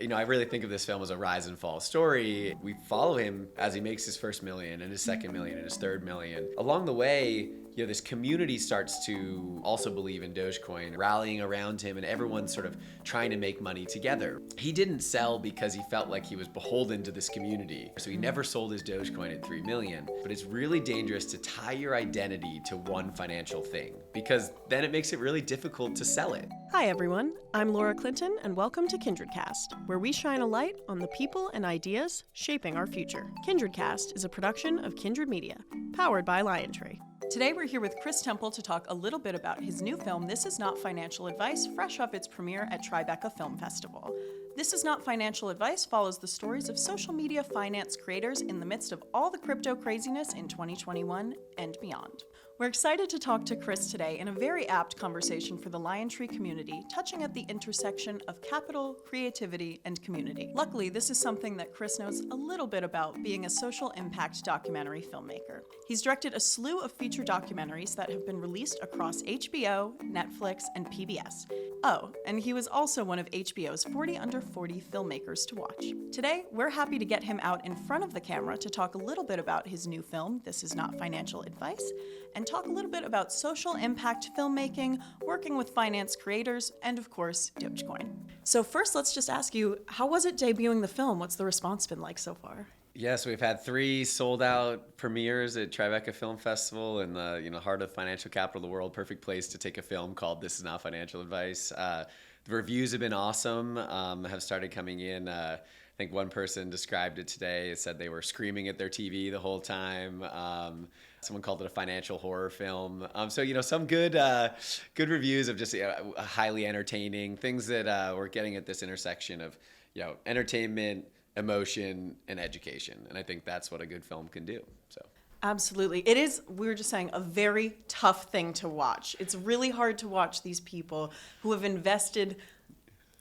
I really think of this film as a rise and fall story. We follow him as he makes his first million and his second million and his third million. Along the way, this community starts to also believe in Dogecoin, rallying around him, and everyone's sort of trying to make money together. He didn't sell because he felt like he was beholden to this community. So he never sold his Dogecoin at 3 million. But it's really dangerous to tie your identity to one financial thing, because then it makes it really difficult to sell it. Hi everyone, I'm Laura Clinton and welcome to KindredCast, where we shine a light on the people and ideas shaping our future. KindredCast is a production of Kindred Media, powered by LionTree. Today we're here with Chris Temple to talk a little bit about his new film, This Is Not Financial Advice, fresh off its premiere at Tribeca Film Festival. This Is Not Financial Advice follows the stories of social media finance creators in the midst of all the crypto craziness in 2021 and beyond. We're excited to talk to Chris today in a very apt conversation for the LionTree community, touching at the intersection of capital, creativity, and community. Luckily, this is something that Chris knows a little bit about, being a social impact documentary filmmaker. He's directed a slew of feature documentaries that have been released across HBO, Netflix, and PBS. Oh, and he was also one of HBO's 40 Under 40 filmmakers to watch. Today, we're happy to get him out in front of the camera to talk a little bit about his new film, This Is Not Financial Advice, and talk a little bit about social impact filmmaking, working with finance creators, and of course, Dogecoin. So first, let's just ask you, how was it debuting the film? What's the response been like so far? Yes, we've had 3 sold-out premieres at Tribeca Film Festival in the heart of financial capital of the world. Perfect place to take a film called This Is Not Financial Advice. The reviews have been awesome, have started coming in. I think one person described it today. It said they were screaming at their TV the whole time. Someone called it a financial horror film. So some good reviews of just highly entertaining things that we're getting at this intersection of entertainment, emotion, and education. And I think that's what a good film can do. So. Absolutely. It is, we were just saying, a very tough thing to watch. It's really hard to watch these people who have invested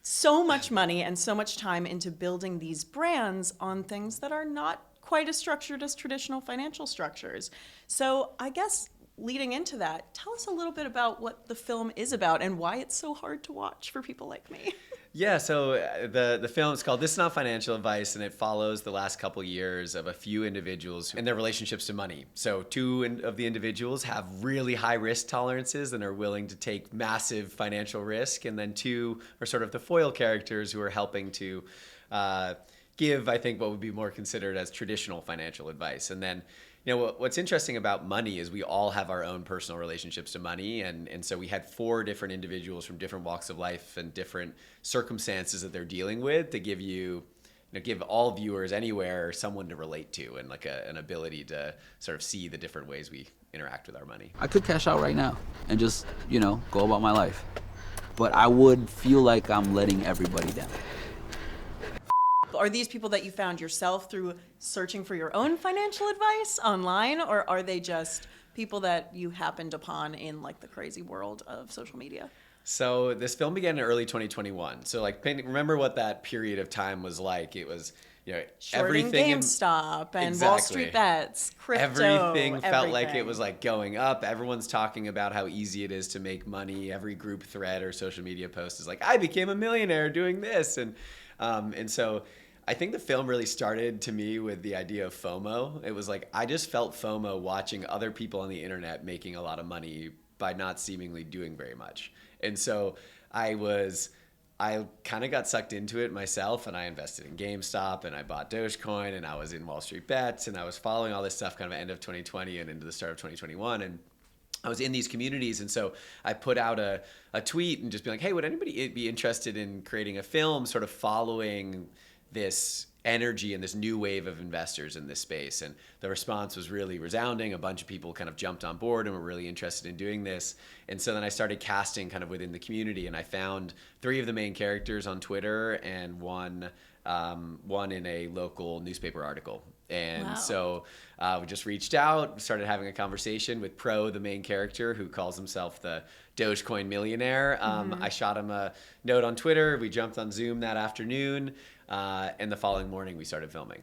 so much money and so much time into building these brands on things that are not quite as structured as traditional financial structures. So I guess leading into that, tell us a little bit about what the film is about and why it's so hard to watch for people like me. Yeah, so the film is called This Is Not Financial Advice, and it follows the last couple years of a few individuals and their relationships to money. So 2 of the individuals have really high risk tolerances and are willing to take massive financial risk, and then 2 are sort of the foil characters who are helping to give, I think, what would be more considered as traditional financial advice. And then what's interesting about money is we all have our own personal relationships to money. And so we had 4 different individuals from different walks of life and different circumstances that they're dealing with to give all viewers anywhere someone to relate to and like an ability to sort of see the different ways we interact with our money. I could cash out right now and just, go about my life. But I would feel like I'm letting everybody down. Are these people that you found yourself through searching for your own financial advice online, or are they just people that you happened upon in like the crazy world of social media? So this film began in early 2021. So remember what that period of time was like. It was, Shorting everything GameStop and exactly. Wall Street Bets, crypto, everything felt like it was like going up. Everyone's talking about how easy it is to make money. Every group thread or social media post is like, I became a millionaire doing this. And so I think the film really started to me with the idea of FOMO. It was like, I just felt FOMO watching other people on the internet making a lot of money by not seemingly doing very much. And so I kind of got sucked into it myself, and I invested in GameStop, and I bought Dogecoin, and I was in Wall Street Bets, and I was following all this stuff kind of end of 2020 and into the start of 2021. And I was in these communities, and so I put out a tweet and just be like, hey, would anybody be interested in creating a film sort of following this energy and this new wave of investors in this space? And the response was really resounding. A bunch of people kind of jumped on board and were really interested in doing this. And so then I started casting kind of within the community, and I found 3 of the main characters on Twitter and one in a local newspaper article. And wow. So we just reached out, started having a conversation with Pro, the main character, who calls himself the Dogecoin millionaire. I shot him a note on Twitter. We jumped on Zoom that afternoon. And the following morning, we started filming.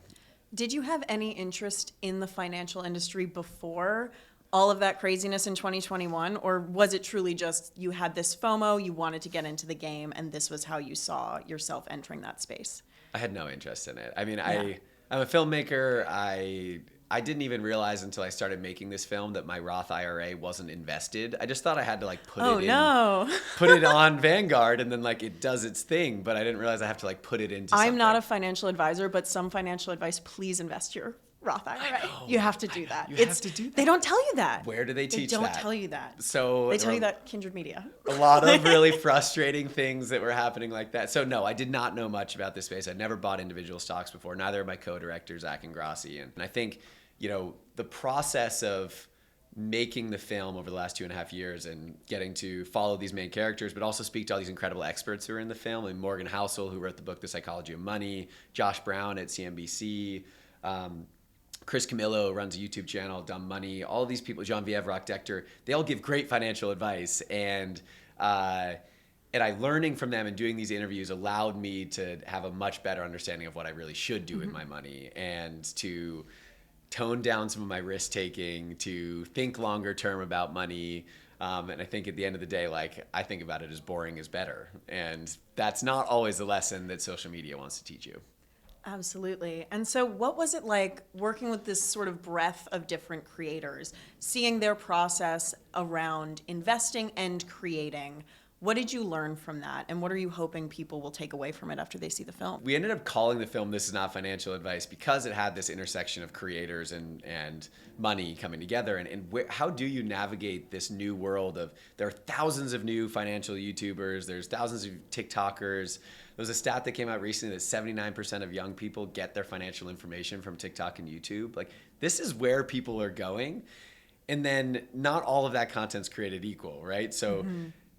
Did you have any interest in the financial industry before all of that craziness in 2021? Or was it truly just you had this FOMO, you wanted to get into the game, and this was how you saw yourself entering that space? I had no interest in it. I mean, Yeah. I'm a filmmaker. I didn't even realize until I started making this film that my Roth IRA wasn't invested. I just thought I had to like Oh, no. put it on Vanguard, and then like it does its thing. But I didn't realize I have to like put it into I'm not a something. financial advisor, but some financial advice, please invest your Roth IRA. You have to do that. You have to do that. They don't tell you that. Where do they teach They don't that? tell you that. So They tell you that Kindred Media. a lot of really frustrating things that were happening like that. So no, I did not know much about this space. I'd never bought individual stocks before. Neither of my co-directors, Zach and Grassi. And I think, you know, the process of making the film over the last 2.5 years and getting to follow these main characters, but also speak to all these incredible experts who are in the film, and Morgan Housel, who wrote the book The Psychology of Money, Josh Brown at CNBC, Chris Camillo runs a YouTube channel, Dumb Money. All of these people, John Vievrock, Dector, they all give great financial advice. And I learning from them and doing these interviews allowed me to have a much better understanding of what I really should do with my money, and to tone down some of my risk taking, to think longer term about money. And I think at the end of the day, like, I think about it as boring is better. And that's not always the lesson that social media wants to teach you. Absolutely. And so what was it like working with this sort of breadth of different creators, seeing their process around investing and creating? What did you learn from that? And what are you hoping people will take away from it after they see the film? We ended up calling the film This Is Not Financial Advice because it had this intersection of creators and money coming together. And how do you navigate this new world of, there are thousands of new financial YouTubers, there's thousands of TikTokers. There was a stat that came out recently that 79% of young people get their financial information from TikTok and YouTube. Like, this is where people are going. And then not all of that content's created equal, right? So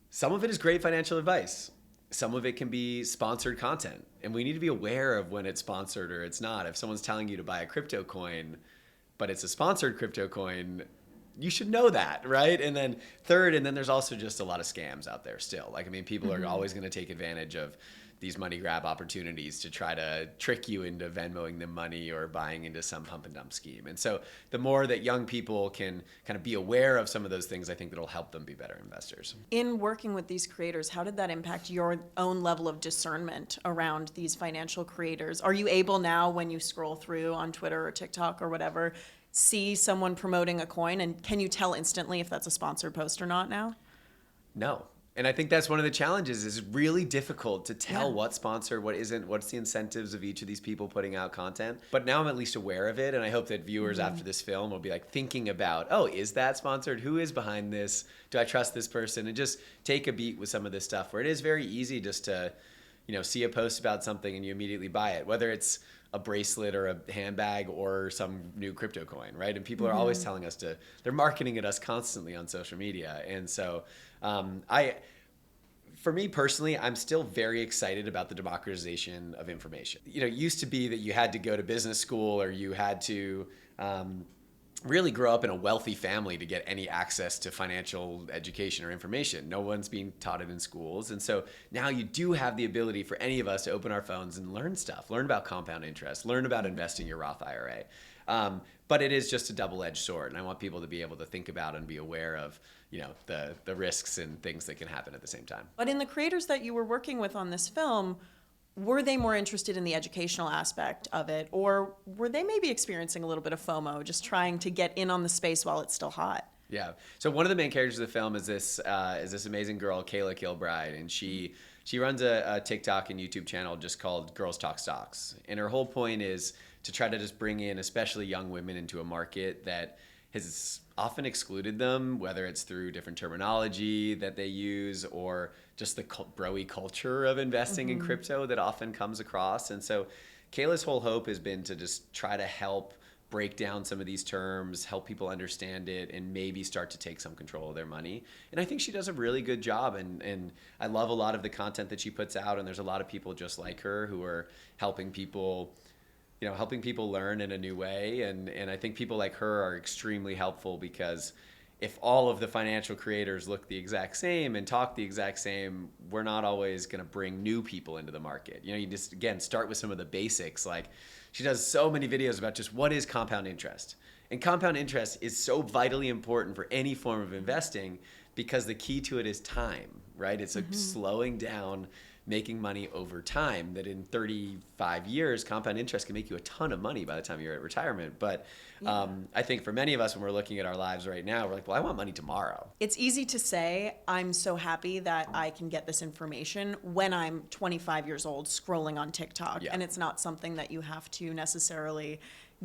some of it is great financial advice. Some of it can be sponsored content. And we need to be aware of when it's sponsored or it's not. If someone's telling you to buy a crypto coin, but it's a sponsored crypto coin, you should know that, right? And then third, and then there's also just a lot of scams out there still. Like, I mean, people are always going to take advantage of these money grab opportunities to try to trick you into Venmoing them money or buying into some pump and dump scheme. And so the more that young people can kind of be aware of some of those things, I think that'll help them be better investors. In working with these creators, how did that impact your own level of discernment around these financial creators? Are you able now, when you scroll through on Twitter or TikTok or whatever, see someone promoting a coin, and can you tell instantly if that's a sponsored post or not now? No. And I think that's one of the challenges, is really difficult to tell Yeah. what's sponsored, what isn't, what's the incentives of each of these people putting out content. But now I'm at least aware of it, and I hope that viewers after this film will be like thinking about, oh, is that sponsored? Who is behind this? Do I trust this person? And just take a beat with some of this stuff where it is very easy just to, you know, see a post about something and you immediately buy it, whether it's a bracelet or a handbag or some new crypto coin, right? And people are always telling us they're marketing at us constantly on social media. And so for me personally, I'm still very excited about the democratization of information. You know, it used to be that you had to go to business school or you had to really grow up in a wealthy family to get any access to financial education or information. No one's being taught it in schools. And so now you do have the ability for any of us to open our phones and learn stuff, learn about compound interest, learn about investing your Roth IRA. But it is just a double-edged sword. And I want people to be able to think about and be aware of, you know, the risks and things that can happen at the same time. But in the creators that you were working with on this film, were they more interested in the educational aspect of it, or were they maybe experiencing a little bit of FOMO, just trying to get in on the space while it's still hot? Yeah. So one of the main characters of the film is this amazing girl, Kayla Kilbride, and she runs a TikTok and YouTube channel just called Girls Talk Stocks. And her whole point is to try to just bring in especially young women into a market that has often excluded them, whether it's through different terminology that they use or just the bro-y culture of investing in crypto that often comes across. And so Kayla's whole hope has been to just try to help break down some of these terms, help people understand it, and maybe start to take some control of their money. And I think she does a really good job. And I love a lot of the content that she puts out. And there's a lot of people just like her who are helping people learn in a new way. And I think people like her are extremely helpful, because if all of the financial creators look the exact same and talk the exact same, we're not always going to bring new people into the market. You know, you just, again, start with some of the basics. Like, she does so many videos about just what is compound interest. And compound interest is so vitally important for any form of investing because the key to it is time, right? It's like slowing down, making money over time, that in 35 years, compound interest can make you a ton of money by the time you're at retirement. But I think for many of us, when we're looking at our lives right now, we're like, well, I want money tomorrow. It's easy to say, I'm so happy that I can get this information when I'm 25 years old scrolling on TikTok. Yeah. And it's not something that you have to necessarily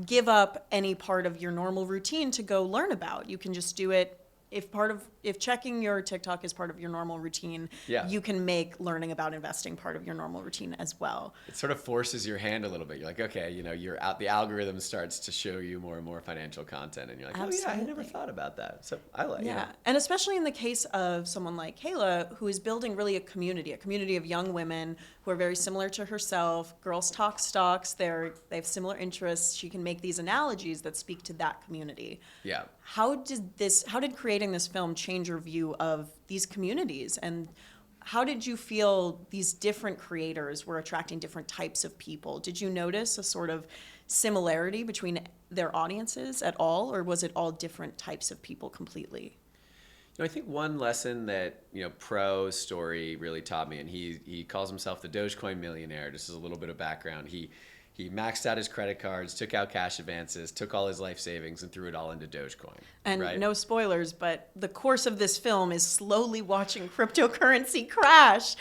give up any part of your normal routine to go learn about. You can just do it. If checking your TikTok is part of your normal routine, you can make learning about investing part of your normal routine as well. It sort of forces your hand a little bit. You're like, okay, you're out. The algorithm starts to show you more and more financial content, and you're like, Absolutely. oh yeah, I never thought about that. So I like, And especially in the case of someone like Kayla, who is building really a community of young women who are very similar to herself. Girls talk stocks. They have similar interests. She can make these analogies that speak to that community. Yeah. How did creating this film change your view of these communities, and how did you feel these different creators were attracting different types of people? Did you notice a sort of similarity between their audiences at all, or was it all different types of people completely? I think one lesson that Pro's story really taught me, and he calls himself the Dogecoin millionaire. Just as a little bit of background, he maxed out his credit cards, took out cash advances, took all his life savings, and threw it all into Dogecoin. And right? No spoilers, but the course of this film is slowly watching cryptocurrency crash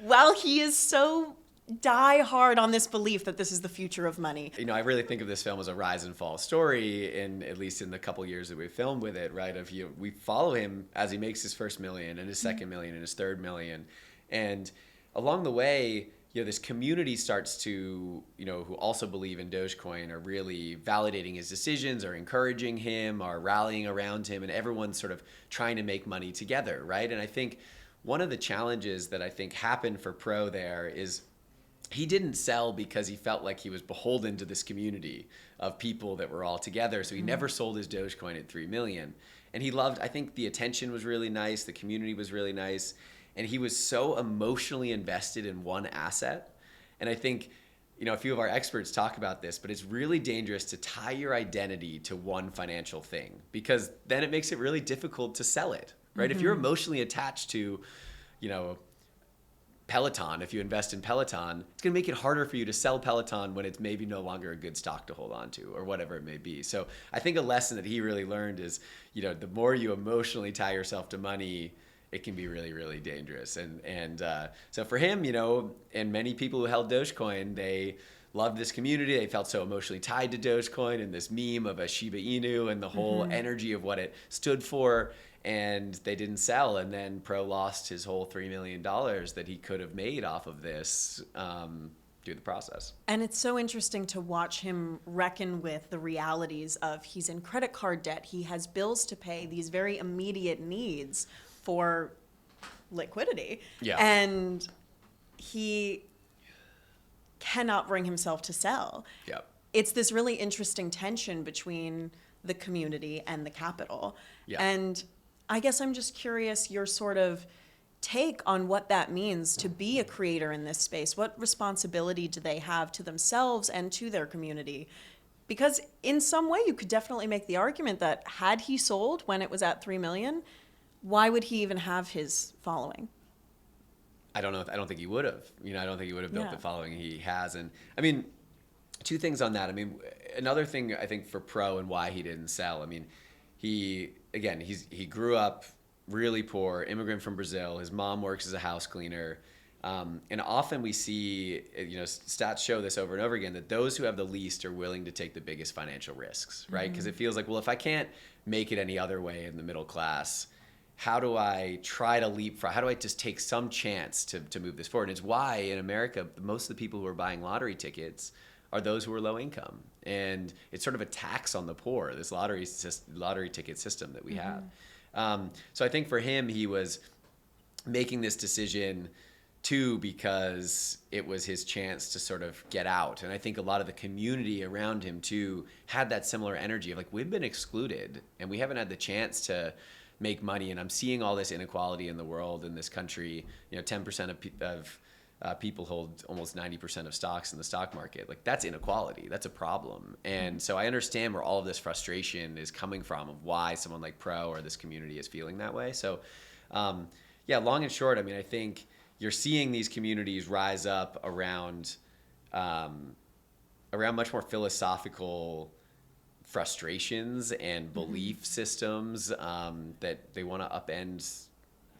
while he is so die hard on this belief that this is the future of money. I really think of this film as a rise and fall story, at least in the couple years that we filmed with it, right? We follow him as he makes his first million and his second million and his third million. And along the way, this community starts to, who also believe in Dogecoin, are really validating his decisions, are encouraging him, are rallying around him, and everyone's sort of trying to make money together, right? And I think one of the challenges that I think happened for Pro there is he didn't sell because he felt like he was beholden to this community of people that were all together. So he never sold his Dogecoin at 3 million. And I think the attention was really nice, the community was really nice. And he was so emotionally invested in one asset. And I think, a few of our experts talk about this, but it's really dangerous to tie your identity to one financial thing, because then it makes it really difficult to sell it, right? If you're emotionally attached to, Peloton, if you invest in Peloton, it's going to make it harder for you to sell Peloton when it's maybe no longer a good stock to hold on to, or whatever it may be. So I think a lesson that he really learned is, the more you emotionally tie yourself to money, it can be really, really dangerous. And so for him, and many people who held Dogecoin, they loved this community. They felt so emotionally tied to Dogecoin and this meme of a Shiba Inu and the whole energy of what it stood for. And they didn't sell. And then Pro lost his whole $3 million that he could have made off of this through the process. And it's so interesting to watch him reckon with the realities of he's in credit card debt. He has bills to pay, these very immediate needs for liquidity. Yeah. And he cannot bring himself to sell. Yeah. It's this really interesting tension between the community and the capital. Yeah. And I guess I'm just curious your sort of take on what that means to be a creator in this space. What responsibility do they have to themselves and to their community? Because in some way you could definitely make the argument that had he sold when it was at 3 million, why would he even have his following? I don't know. I don't think he would have. I don't think he would have built Yeah. the following he has. And I mean, two things on that. I mean, another thing I think for Pro and why he didn't sell. I mean, he grew up really poor, immigrant from Brazil. His mom works as a house cleaner. And often we see, stats show this over and over again, that those who have the least are willing to take the biggest financial risks, right? Because it feels like, well, if I can't make it any other way in the middle class, how do I try to leapfrog? How do I just take some chance to move this forward? And it's why in America, most of the people who are buying lottery tickets are those who are low income. And it's sort of a tax on the poor, this lottery ticket system that we have. So I think for him, he was making this decision too because it was his chance to sort of get out. And I think a lot of the community around him too had that similar energy of like, we've been excluded and we haven't had the chance to make money. And I'm seeing all this inequality in the world, in this country. 10% of people hold almost 90% of stocks in the stock market. Like, that's inequality. That's a problem. And so I understand where all of this frustration is coming from, of why someone like Pro or this community is feeling that way. So yeah, long and short, I mean, I think you're seeing these communities rise up around much more philosophical frustrations and belief systems that they want to upend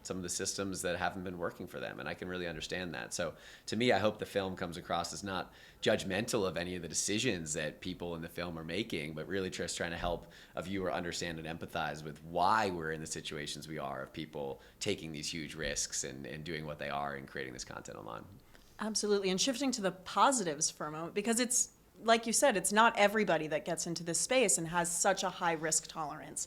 some of the systems that haven't been working for them. And I can really understand that. So to me, I hope the film comes across as not judgmental of any of the decisions that people in the film are making, but really just trying to help a viewer understand and empathize with why we're in the situations we are, of people taking these huge risks and doing what they are and creating this content online. Absolutely. And shifting to the positives for a moment, because it's, like you said, it's not everybody that gets into this space and has such a high risk tolerance.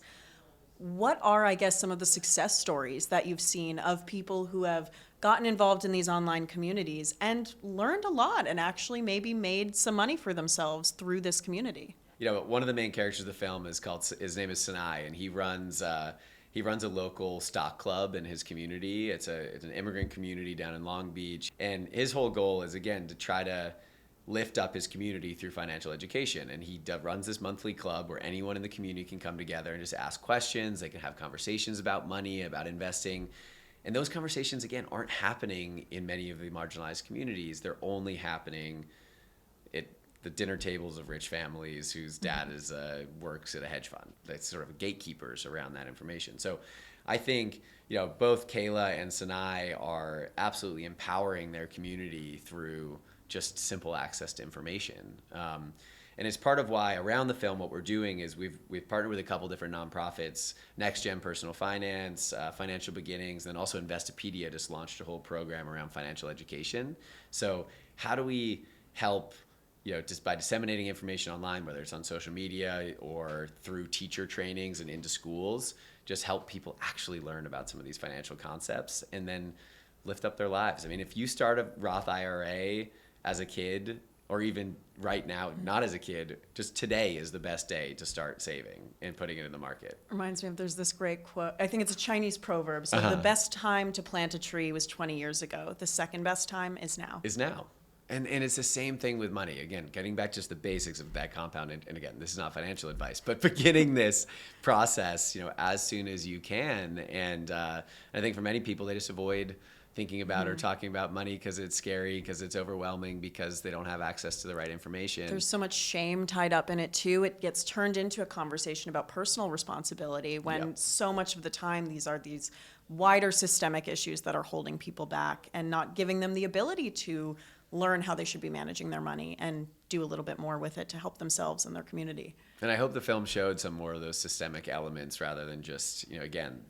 What are, I guess, some of the success stories that you've seen of people who have gotten involved in these online communities and learned a lot and actually maybe made some money for themselves through this community? You know, one of the main characters of the film his name is Sinai, and he runs a local stock club in his community. It's an immigrant community down in Long Beach, and his whole goal is, again, to try to lift up his community through financial education. And he runs this monthly club where anyone in the community can come together and just ask questions. They can have conversations about money, about investing. And those conversations, again, aren't happening in many of the marginalized communities. They're only happening at the dinner tables of rich families whose dad works at a hedge fund. That's sort of gatekeepers around that information. So I think, you know, both Kayla and Sinai are absolutely empowering their community through just simple access to information. And it's part of why around the film, what we're doing is we've partnered with a couple different nonprofits, Next Gen Personal Finance, Financial Beginnings, and also Investopedia just launched a whole program around financial education. So how do we help, you know, just by disseminating information online, whether it's on social media or through teacher trainings and into schools, just help people actually learn about some of these financial concepts and then lift up their lives. I mean, if you start a Roth IRA as a kid, or even right now, not as a kid, just today is the best day to start saving and putting it in the market. Reminds me of, there's this great quote, I think it's a Chinese proverb. So the best time to plant a tree was 20 years ago. The second best time is now. Is now. And it's the same thing with money. Again, getting back just the basics of that compound. And again, this is not financial advice, but beginning this process, you know, as soon as you can. And I think for many people, they just avoid thinking about or talking about money because it's scary, because it's overwhelming, because they don't have access to the right information. There's so much shame tied up in it too. It gets turned into a conversation about personal responsibility when so much of the time these are these wider systemic issues that are holding people back and not giving them the ability to learn how they should be managing their money and do a little bit more with it to help themselves and their community. And I hope the film showed some more of those systemic elements rather than just, you know, again,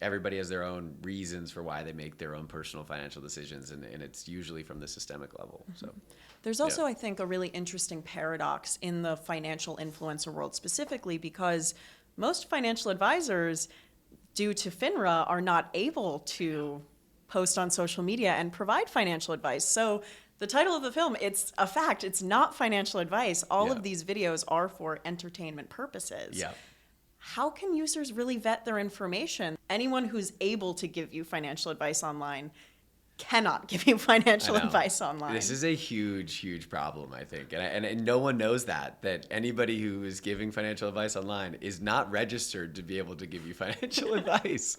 everybody has their own reasons for why they make their own personal financial decisions, and it's usually from the systemic level. So there's also, I think, a really interesting paradox in the financial influencer world specifically, because most financial advisors, due to FINRA, are not able to post on social media and provide financial advice. So the title of the film, it's a fact, it's not financial advice. All of these videos are for entertainment purposes. Yeah. How can users really vet their information? Anyone who's able to give you financial advice online cannot give you financial advice online. This is a huge, huge problem, I think. And no one knows that anybody who is giving financial advice online is not registered to be able to give you financial advice.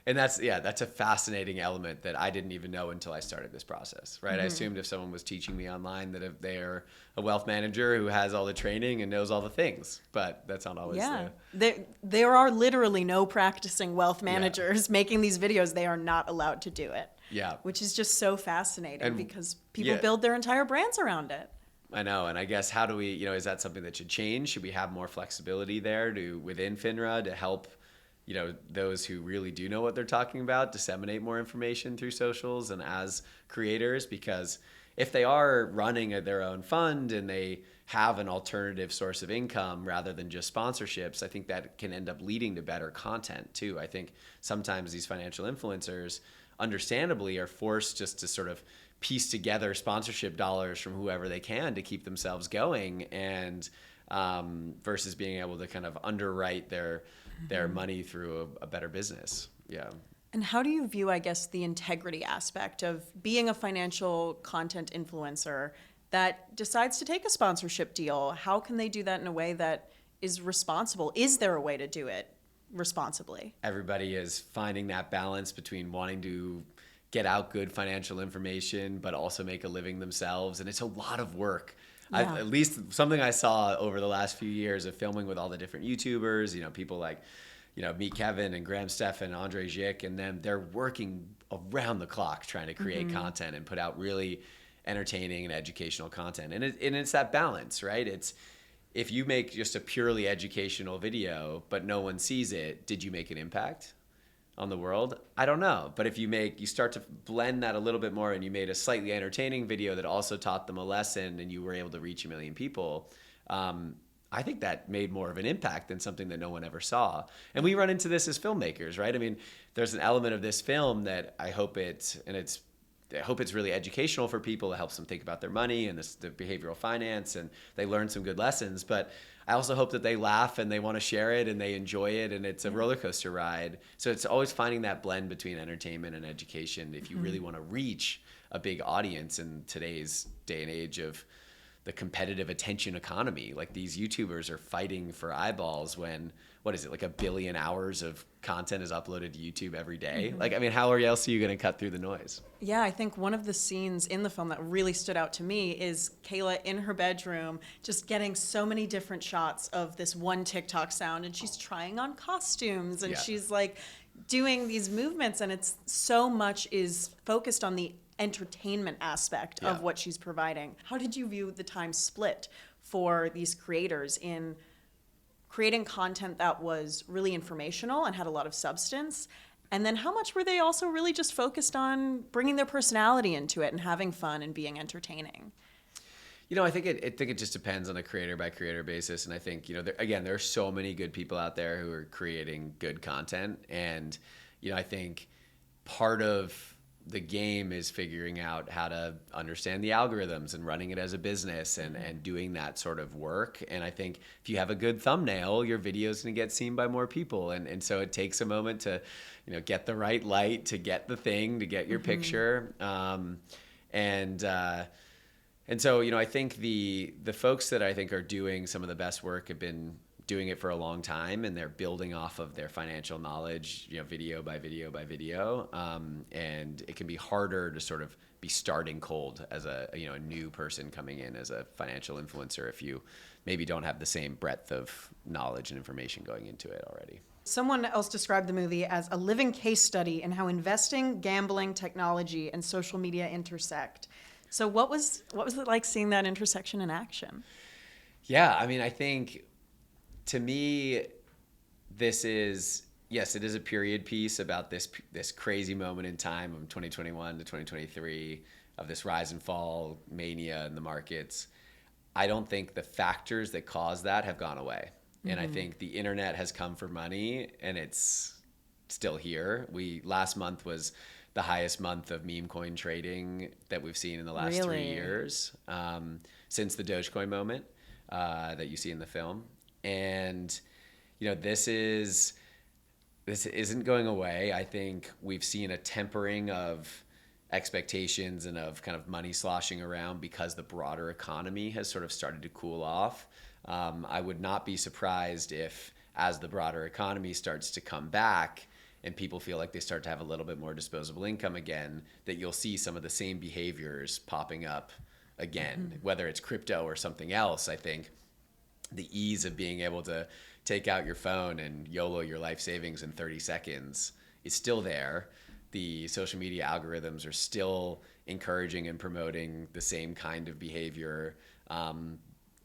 And that's a fascinating element that I didn't even know until I started this process, right? I assumed if someone was teaching me online that if they're a wealth manager who has all the training and knows all the things, but that's not always there are literally no practicing wealth managers making these videos. They are not allowed to do it. Yeah. Which is just so fascinating because people build their entire brands around it. I know, and I guess how do we, is that something that should change? Should we have more flexibility there within FINRA to help those who really do know what they're talking about disseminate more information through socials and as creators? Because if they are running their own fund and they have an alternative source of income rather than just sponsorships, I think that can end up leading to better content too. I think sometimes these financial influencers understandably are forced just to sort of piece together sponsorship dollars from whoever they can to keep themselves going, and versus being able to kind of underwrite their money through a better business. Yeah. And how do you view, I guess, the integrity aspect of being a financial content influencer that decides to take a sponsorship deal? How can they do that in a way that is responsible? Is there a way to do it responsibly? Everybody is finding that balance between wanting to get out good financial information, but also make a living themselves. And it's a lot of work. Yeah. At least something I saw over the last few years of filming with all the different YouTubers, people like, Meet Kevin and Graham Stephan, Andre Zick, and them, they're working around the clock trying to create content and put out really entertaining and educational content. And it's that balance, right? It's, if you make just a purely educational video, but no one sees it, did you make an impact on the world? I don't know. But if you start to blend that a little bit more and you made a slightly entertaining video that also taught them a lesson and you were able to reach 1 million people, I think that made more of an impact than something that no one ever saw. And we run into this as filmmakers, right? I mean, there's an element of this film that I hope it's really educational for people. It helps them think about their money and the behavioral finance, and they learn some good lessons. But I also hope that they laugh and they want to share it and they enjoy it, and it's a roller coaster ride. So it's always finding that blend between entertainment and education if you really want to reach a big audience in today's day and age of the competitive attention economy. Like, these YouTubers are fighting for eyeballs when, what is it, like 1 billion hours of content is uploaded to YouTube every day? Like, I mean, how else are you going to cut through the noise? Yeah, I think one of the scenes in the film that really stood out to me is Kayla in her bedroom just getting so many different shots of this one TikTok sound, and she's trying on costumes, and she's like doing these movements, and it's so much is focused on the entertainment aspect of what she's providing. How did you view the time split for these creators in creating content that was really informational and had a lot of substance? And then how much were they also really just focused on bringing their personality into it and having fun and being entertaining? I think it just depends on a creator by creator basis. And I think, there are so many good people out there who are creating good content. And, I think part of the game is figuring out how to understand the algorithms and running it as a business and doing that sort of work. And I think if you have a good thumbnail, your video is going to get seen by more people. And so it takes a moment to, get the right light, to get the thing, to get your picture. And so, I think the folks that I think are doing some of the best work have been doing it for a long time, and they're building off of their financial knowledge, video by video by video. And it can be harder to sort of be starting cold as a new person coming in as a financial influencer if you maybe don't have the same breadth of knowledge and information going into it already. Someone else described the movie as a living case study in how investing, gambling, technology, and social media intersect. So what was it like seeing that intersection in action? Yeah, I mean, I think, to me, this is, yes, it is a period piece about this crazy moment in time from 2021 to 2023 of this rise and fall mania in the markets. I don't think the factors that cause that have gone away. And I think the internet has come for money, and it's still here. Last month was the highest month of meme coin trading that we've seen in the last 3 years, since the Dogecoin moment that you see in the film. And, this isn't going away. I think we've seen a tempering of expectations and of kind of money sloshing around because the broader economy has sort of started to cool off. I would not be surprised if, as the broader economy starts to come back and people feel like they start to have a little bit more disposable income again, that you'll see some of the same behaviors popping up again, whether it's crypto or something else. I think the ease of being able to take out your phone and YOLO your life savings in 30 seconds is still there. The social media algorithms are still encouraging and promoting the same kind of behavior.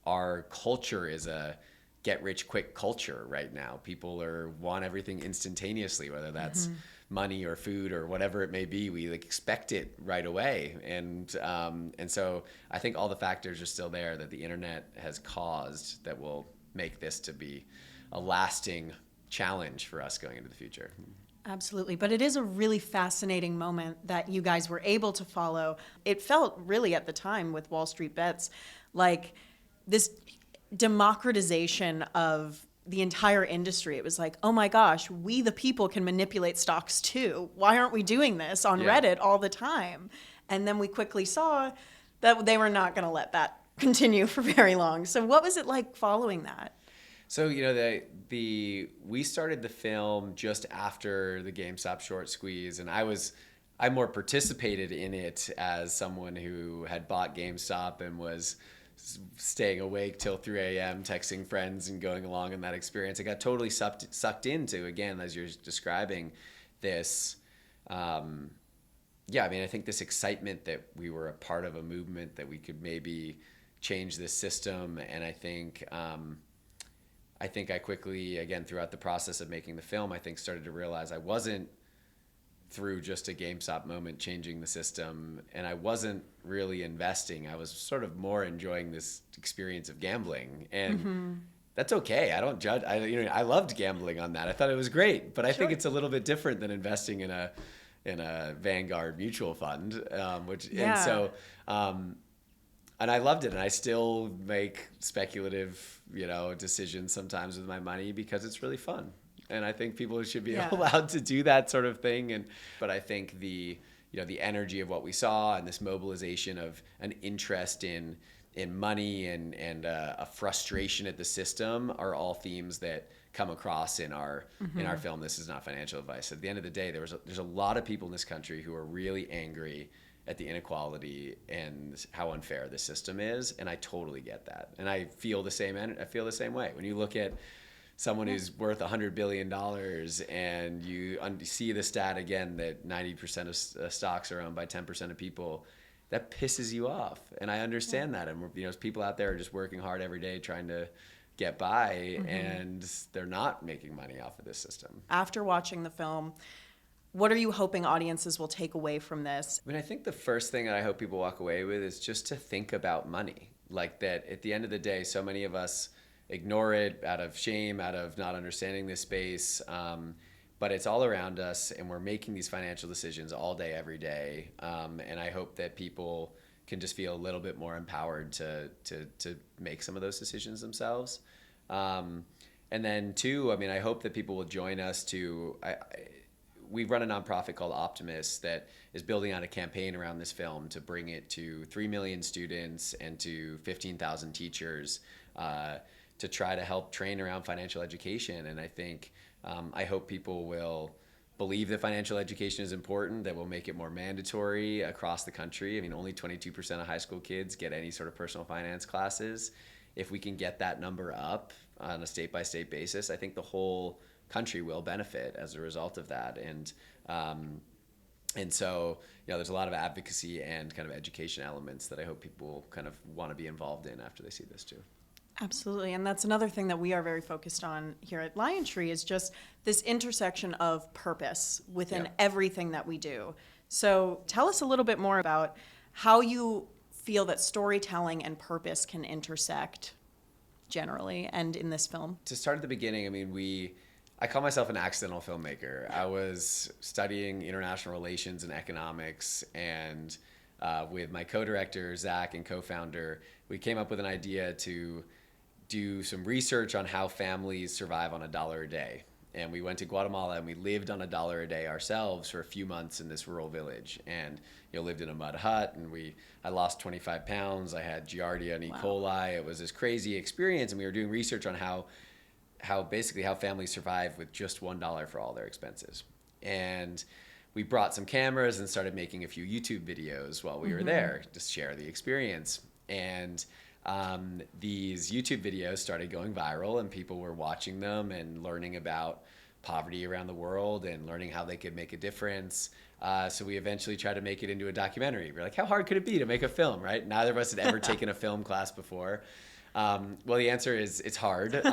Our culture is a get-rich-quick culture right now. People want everything instantaneously, whether that's money or food or whatever it may be. We expect it right away, and so I think all the factors are still there that the internet has caused that will make this to be a lasting challenge for us going into the future. Absolutely. But it is a really fascinating moment that you guys were able to follow. It felt really at the time with Wall Street Bets like this democratization of the entire industry. It was like, oh my gosh, we the people can manipulate stocks too. Why aren't we doing this on Reddit all the time? And then we quickly saw that they were not going to let that continue for very long. So what was it like following that? So, we started the film just after the GameStop short squeeze, and I more participated in it as someone who had bought GameStop and was staying awake till 3 a.m., texting friends and going along in that experience. I got totally sucked into, again, as you're describing this. I think this excitement that we were a part of a movement, that we could maybe change this system. And I think I quickly, again, throughout the process of making the film, started to realize I wasn't through just a GameStop moment changing the system, and I wasn't really investing. I was sort of more enjoying this experience of gambling, and that's okay. I don't judge. I loved gambling on that. I thought it was great, but I think it's a little bit different than investing in a Vanguard mutual fund, and I loved it, and I still make speculative, decisions sometimes with my money because it's really fun. And I think people should be allowed to do that sort of thing. But I think the energy of what we saw and this mobilization of an interest in money and a frustration at the system are all themes that come across in our film. This is not financial advice. At the end of the day, there's a lot of people in this country who are really angry at the inequality and how unfair the system is, and I totally get that. And I feel the same. I feel the same way when you look at someone who's worth $100 billion and you see the stat again that 90% of stocks are owned by 10% of people, that pisses you off. And I understand that. And people out there are just working hard every day trying to get by, and they're not making money off of this system. After watching the film, what are you hoping audiences will take away from this? I think the first thing that I hope people walk away with is just to think about money. Like that at the end of the day, so many of us ignore it out of shame, out of not understanding this space. But it's all around us, and we're making these financial decisions all day, every day. And I hope that people can just feel a little bit more empowered to make some of those decisions themselves. And then two, I hope that people will join us we run a nonprofit called Optimus that is building out a campaign around this film to bring it to 3 million students and to 15,000 teachers, to try to help train around financial education. And I think, I hope people will believe that financial education is important, that we'll make it more mandatory across the country. Only 22% of high school kids get any sort of personal finance classes. If we can get that number up on a state-by-state basis, I think the whole country will benefit as a result of that. And so, there's a lot of advocacy and kind of education elements that I hope people kind of want to be involved in after they see this too. Absolutely. And that's another thing that we are very focused on here at LionTree is just this intersection of purpose within everything that we do. So tell us a little bit more about how you feel that storytelling and purpose can intersect generally and in this film. To start at the beginning, I call myself an accidental filmmaker. I was studying international relations and economics, and with my co-director, Zach, and co-founder, we came up with an idea to do some research on how families survive on $1 a day. And we went to Guatemala and we lived on $1 a day ourselves for a few months in this rural village, and lived in a mud hut, and I lost 25 pounds. I had Giardia and E. coli. It was this crazy experience, and we were doing research on how families survive with just $1 for all their expenses. And we brought some cameras and started making a few YouTube videos while we were there to share the experience. And these YouTube videos started going viral, and people were watching them and learning about poverty around the world and learning how they could make a difference. So we eventually tried to make it into a documentary. We're like, how hard could it be to make a film, right? Neither of us had ever taken a film class before. Well, the answer is it's hard. It's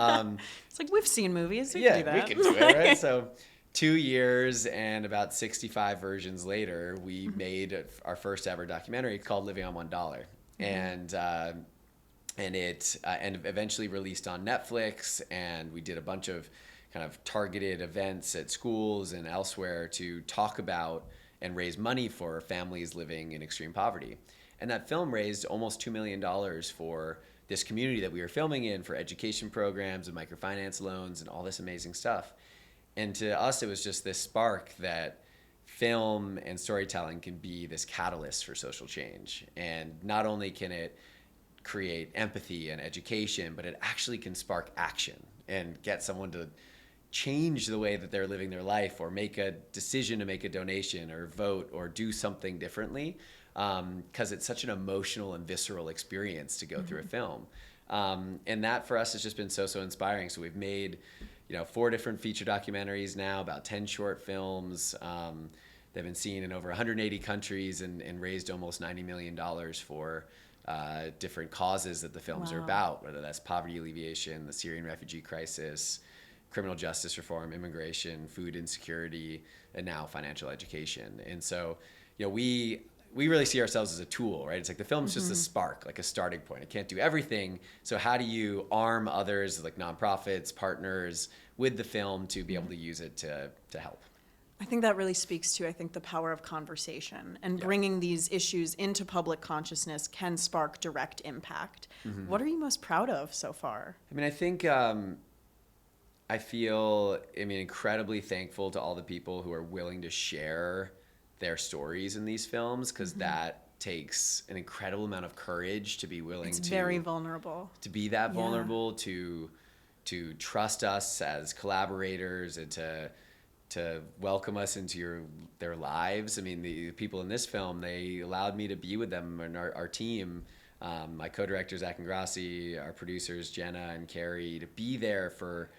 like, we've seen movies. We can do that. We can do it, right? So 2 years and about 65 versions later, we made our first ever documentary called Living on $1. And it eventually released on Netflix, and we did a bunch of kind of targeted events at schools and elsewhere to talk about and raise money for families living in extreme poverty. And that film raised almost $2 million for this community that we were filming in for education programs and microfinance loans and all this amazing stuff. And to us, it was just this spark that film and storytelling can be this catalyst for social change. And not only can it create empathy and education, but it actually can spark action and get someone to change the way that they're living their life, or make a decision to make a donation or vote or do something differently, because it's such an emotional and visceral experience to go through a film. And that for us has just been so inspiring. So we've made 4 different feature documentaries now, about 10 short films. They've been seen in over 180 countries and raised almost $90 million for different causes that the films are about, whether that's poverty alleviation, the Syrian refugee crisis, criminal justice reform, immigration, food insecurity, and now financial education. And so, we really see ourselves as a tool, right? It's like the film is just a spark, like a starting point. It can't do everything. So how do you arm others, like nonprofits, partners, with the film to be able to use it to help? I think that really speaks to, the power of conversation, and bringing these issues into public consciousness can spark direct impact. What are you most proud of so far? I think I feel, incredibly thankful to all the people who are willing to share their stories in these films, because that takes an incredible amount of courage to be willing It's very vulnerable. To be that vulnerable, to trust us as collaborators, and to welcome us into their lives. The people in this film, they allowed me to be with them and our team, my co-director Zach Ingrassi, our producers Jenna and Carrie, to be there for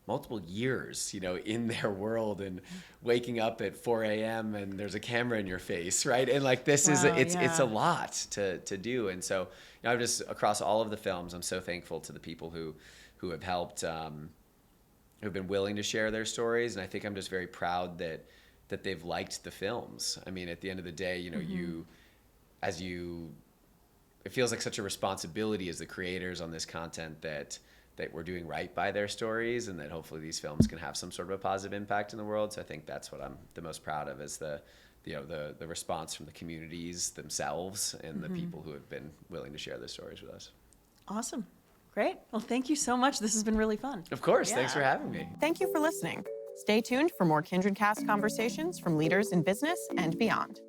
multiple years, in their world, and waking up at 4 a.m. and there's a camera in your face, right? And this is it's a lot to do. And so, I've just, across all of the films, I'm so thankful to the people who have helped, who've been willing to share their stories. And I think I'm just very proud that they've liked the films. At the end of the day, it feels like such a responsibility as the creators on this content that we're doing right by their stories, and that hopefully these films can have some sort of a positive impact in the world. So I think that's what I'm the most proud of, is the response from the communities themselves and the people who have been willing to share their stories with us. Awesome. Great. Well, thank you so much. This has been really fun. Of course. Thanks for having me. Thank you for listening. Stay tuned for more KindredCast conversations from leaders in business and beyond.